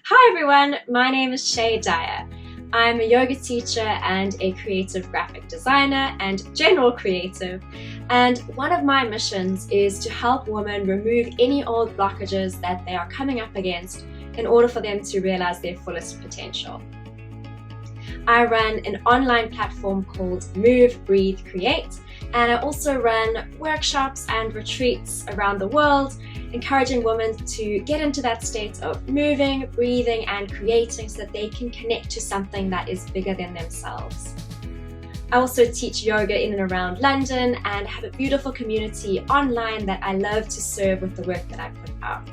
Hi everyone, my name is Dyer. I'm a yoga teacher and a creative graphic designer and general creative. And one of my missions is to help women remove any old blockages that they are coming up against in order for them to realize their fullest potential. I run an online platform called Move, Breathe, Create, and I also run workshops and retreats around the world, encouraging women to get into that state of moving, breathing, and creating so that they can connect to something that is bigger than themselves. I also teach yoga in and around London and have a beautiful community online that I love to serve with the work that I put out.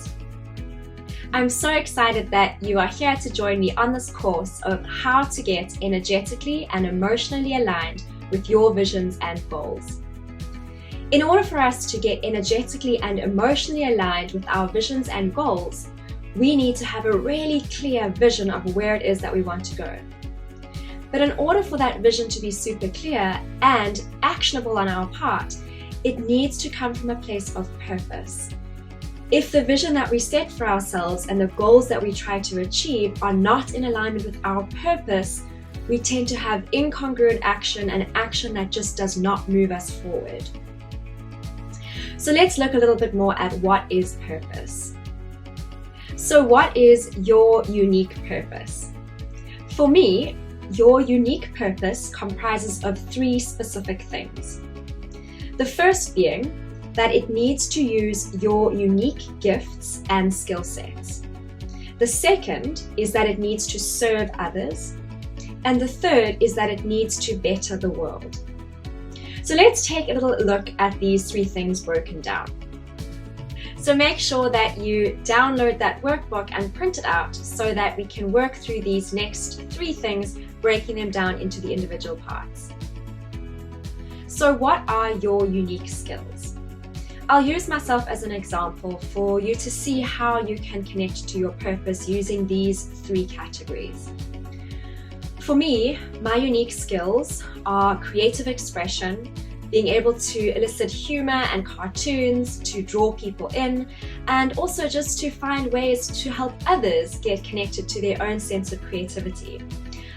I'm so excited that you are here to join me on this course of how to get energetically and emotionally aligned with your visions and goals. In order for us to get energetically and emotionally aligned with our visions and goals, we need to have a really clear vision of where it is that we want to go. But in order for that vision to be super clear and actionable on our part, it needs to come from a place of purpose. If the vision that we set for ourselves and the goals that we try to achieve are not in alignment with our purpose, we tend to have incongruent action and action that just does not move us forward. So let's look a little bit more at what is purpose. So what is your unique purpose? For me, your unique purpose comprises of 3 specific things. The first being that it needs to use your unique gifts and skill sets. The second is that it needs to serve others. And the third is that it needs to better the world. So let's take a little look at these 3 things broken down. So make sure that you download that workbook and print it out so that we can work through these next 3 things, breaking them down into the individual parts. So what are your unique skills? I'll use myself as an example for you to see how you can connect to your purpose using these 3 categories. For me, my unique skills are creative expression, being able to elicit humor and cartoons to draw people in, and also just to find ways to help others get connected to their own sense of creativity.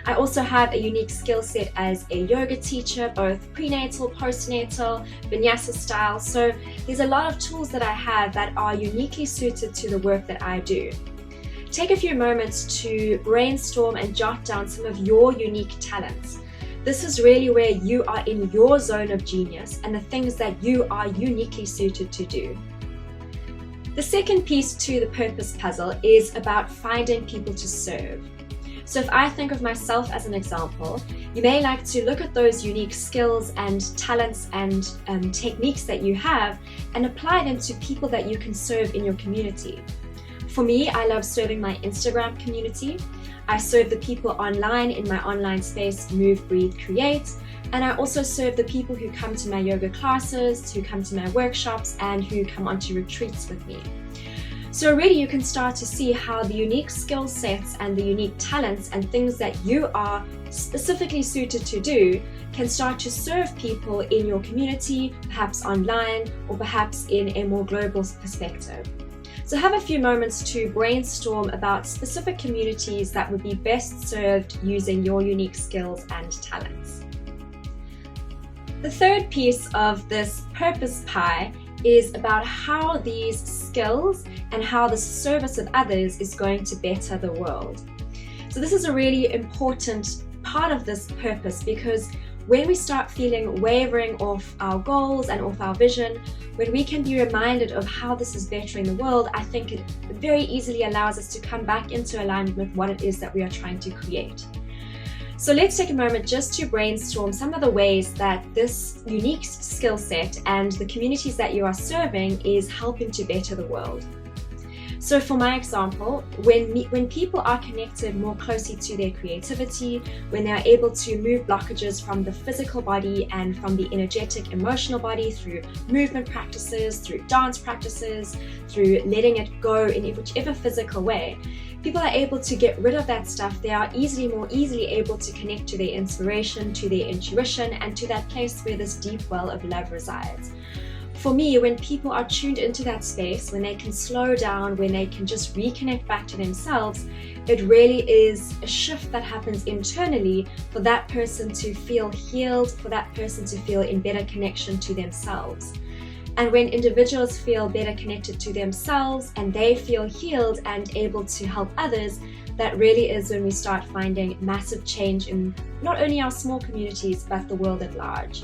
I also have a unique skill set as a yoga teacher, both prenatal, postnatal, vinyasa style. So there's a lot of tools that I have that are uniquely suited to the work that I do. Take a few moments to brainstorm and jot down some of your unique talents. This is really where you are in your zone of genius and the things that you are uniquely suited to do. The second piece to the purpose puzzle is about finding people to serve. So if I think of myself as an example, you may like to look at those unique skills and talents and techniques that you have and apply them to people that you can serve in your community. For me, I love serving my Instagram community. I serve the people online in my online space, Move, Breathe, Create. And I also serve the people who come to my yoga classes, who come to my workshops, and who come onto retreats with me. So really you can start to see how the unique skill sets and the unique talents and things that you are specifically suited to do can start to serve people in your community, perhaps online, or perhaps in a more global perspective. So have a few moments to brainstorm about specific communities that would be best served using your unique skills and talents. The third piece of this purpose pie is about how these skills and how the service of others is going to better the world. So this is a really important part of this purpose, because when we start feeling wavering off our goals and off our vision, when we can be reminded of how this is bettering the world, I think it very easily allows us to come back into alignment with what it is that we are trying to create. So let's take a moment just to brainstorm some of the ways that this unique skill set and the communities that you are serving is helping to better the world. So for my example, when people are connected more closely to their creativity, when they are able to move blockages from the physical body and from the energetic emotional body through movement practices, through dance practices, through letting it go in whichever physical way, people are able to get rid of that stuff. They are more easily able to connect to their inspiration, to their intuition, and to that place where this deep well of love resides. for me, when people are tuned into that space, when they can slow down, when they can just reconnect back to themselves, it really is a shift that happens internally for that person to feel healed, for that person to feel in better connection to themselves. And when individuals feel better connected to themselves and they feel healed and able to help others, that really is when we start finding massive change in not only our small communities, but the world at large.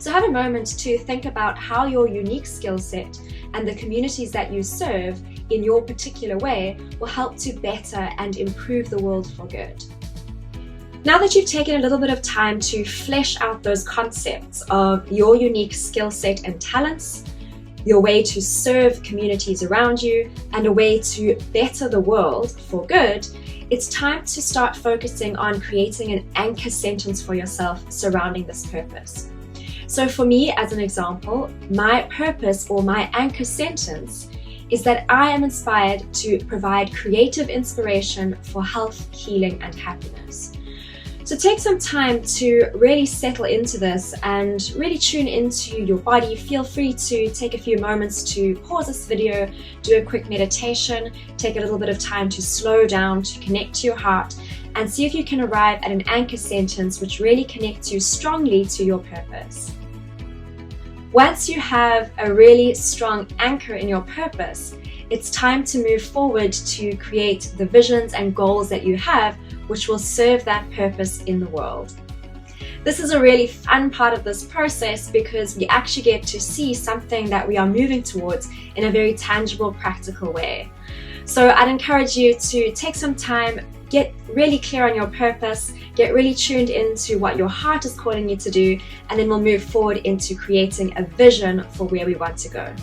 So have a moment to think about how your unique skill set and the communities that you serve in your particular way will help to better and improve the world for good. Now that you've taken a little bit of time to flesh out those concepts of your unique skill set and talents, your way to serve communities around you, and a way to better the world for good, it's time to start focusing on creating an anchor sentence for yourself surrounding this purpose. So for me, as an example, my purpose or my anchor sentence is that I am inspired to provide creative inspiration for health, healing, and happiness. So take some time to really settle into this and really tune into your body. Feel free to take a few moments to pause this video, do a quick meditation, take a little bit of time to slow down, to connect to your heart, and see if you can arrive at an anchor sentence which really connects you strongly to your purpose. Once you have a really strong anchor in your purpose, it's time to move forward to create the visions and goals that you have, which will serve that purpose in the world. This is a really fun part of this process because we actually get to see something that we are moving towards in a very tangible, practical way. So I'd encourage you to take some time, get really clear on your purpose, get really tuned into what your heart is calling you to do, and then we'll move forward into creating a vision for where we want to go.